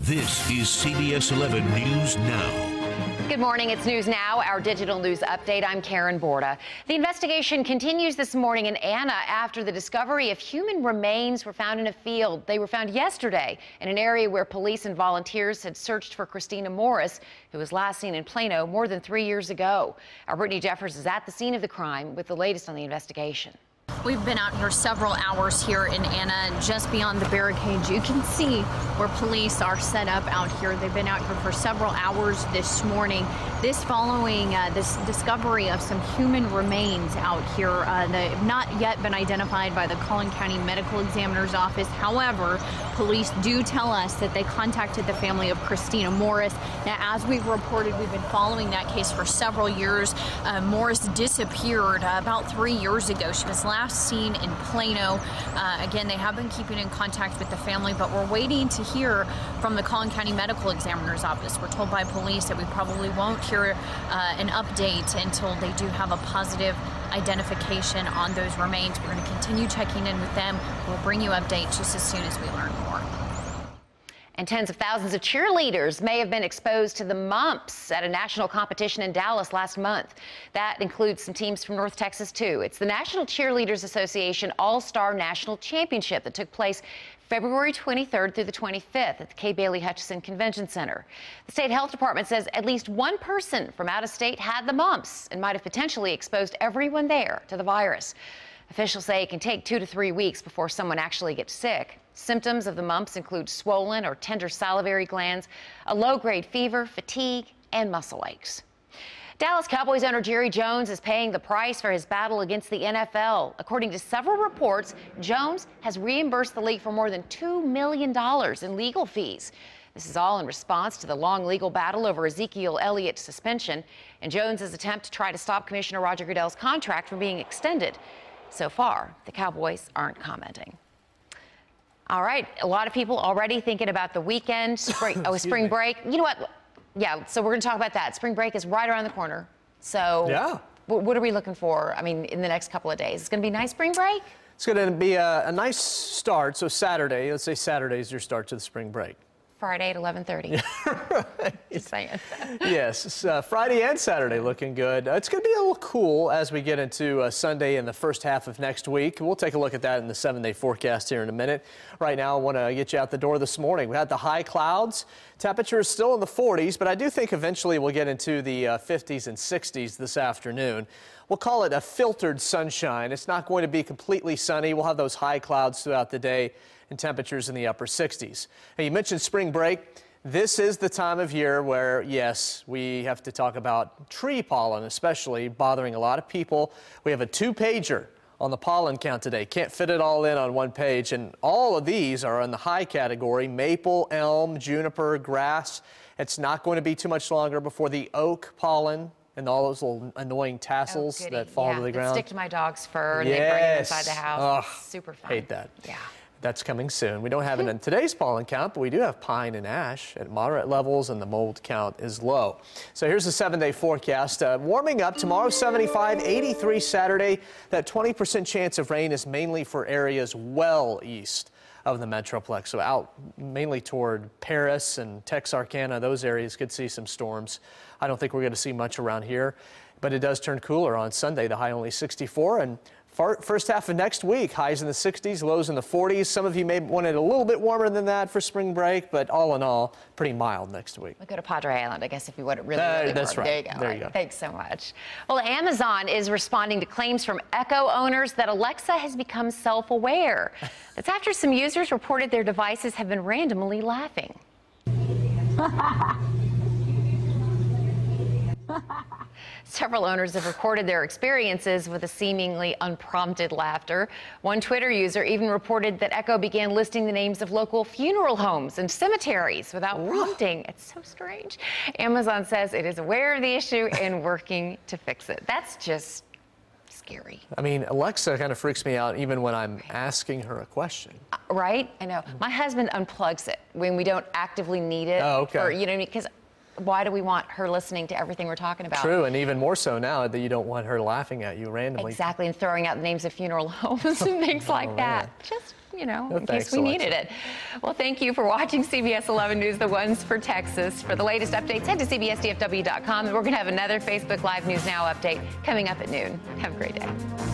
This is CBS 11 News Now. Good morning. It's News Now, our digital news update. I'm Karen Borda. The investigation continues this morning in Anna after the discovery of human remains were found in a field. They were found yesterday in an area where police and volunteers had searched for Christina Morris, who was last seen in Plano more than 3 years ago. Our Brittany Jeffers is at the scene of the crime with the latest on the investigation. We've been out here several hours here in Anna, and just beyond the barricades, you can see where police are set up out here. They've been out here for several hours this morning. This following this discovery of some human remains out here. They have not yet been identified by the Collin County Medical Examiner's Office. However, police do tell us that they contacted the family of Christina Morris. Now, as we've reported, we've been following that case for several years. Morris disappeared about 3 years ago. She was last seen in Plano. Again, they have been keeping in contact with the family, but we're waiting to hear from the Collin County Medical Examiner's Office. We're told by police that we probably won't hear an update until they do have a positive identification on those remains. We're going to continue checking in with them. We'll bring you updates just as soon as we learn more. And tens of thousands of cheerleaders may have been exposed to the mumps at a national competition in Dallas last month. That includes some teams from North Texas, too. It's the National Cheerleaders Association All-Star National Championship that took place February 23rd through the 25th at the K. Bailey Hutchison Convention Center. The state health department says at least one person from out of state had the mumps and might have potentially exposed everyone there to the virus. Officials say it can take 2 to 3 weeks before someone actually gets sick. Symptoms of the mumps include swollen or tender salivary glands, a low-grade fever, fatigue, and muscle aches. Dallas Cowboys owner Jerry Jones is paying the price for his battle against the NFL. According to several reports, Jones has reimbursed the league for more than $2 million in legal fees. This is all in response to the long legal battle over Ezekiel Elliott's suspension and Jones's attempt to try to stop Commissioner Roger Goodell's contract from being extended. So far, the Cowboys aren't commenting. All right, a lot of people already thinking about the weekend, spring break. You know what? Yeah, so we're going to talk about that. Spring break is right around the corner. So yeah, what are we looking for? I mean, in the next couple of days, it's going to be a nice spring break. It's going to be a nice start. So Saturday, let's say Saturday is your start to the spring break. Friday at 11:30. Right. Just saying. Yes, Friday and Saturday looking good. It's going to be a little cool as we get into Sunday and the first half of next week. We'll take a look at that in the 7-day forecast here in a minute. Right now, I want to get you out the door this morning. We had the high clouds. Temperature is still in the 40s, but I do think eventually we'll get into the 50s and 60s this afternoon. We'll call it a filtered sunshine. It's not going to be completely sunny. We'll have those high clouds throughout the day and temperatures in the upper 60s. Now, you mentioned spring break. This is the time of year where, yes, we have to talk about tree pollen, especially bothering a lot of people. We have a 2-pager on the pollen count today. Can't fit it all in on one page, and all of these are in the high category: maple, elm, juniper, grass. It's not going to be too much longer before the oak pollen and all those little annoying tassels that fall to the ground. Stick to my dog's fur and they bring it inside the house. Super fun. Hate that. Yeah. That's coming soon. We don't have it in today's pollen count, but we do have pine and ash at moderate levels, and the mold count is low. So here's the 7-day forecast. Warming up tomorrow, 75, 83 Saturday. That 20% chance of rain is mainly for areas well east of the Metroplex. So out mainly toward Paris and Texarkana, those areas could see some storms. I don't think we're going to see much around here, but it does turn cooler on Sunday. The high only 64, and first half of next week, highs in the 60s, lows in the 40s. Some of you may want it a little bit warmer than that for spring break, but all in all, pretty mild next week. We'll go to Padre Island, I guess, if you want it really warm. That's right. There you go. There you go. Thanks so much. Well, Amazon is responding to claims from Echo owners that Alexa has become self-aware. That's after some users reported their devices have been randomly laughing. Several owners have recorded their experiences with a seemingly unprompted laughter. One Twitter user even reported that Echo began listing the names of local funeral homes and cemeteries without prompting. It's so strange. Amazon says it is aware of the issue and working to fix it. That's just scary. I mean, Alexa kind of freaks me out even when I'm asking her a question. Right? I know. My husband unplugs it when we don't actively need it. Oh, okay. For, you know, because why do we want her listening to everything we're talking about? True, and even more so now that you don't want her laughing at you randomly. Exactly, and throwing out the names of funeral homes and things like that. Just you know, No, in case we needed it. Well, thank you for watching CBS 11 News, the ones for Texas. For the latest updates, head to CBSDFW.com, and we're going to have another Facebook Live News Now update coming up at noon. Have a great day.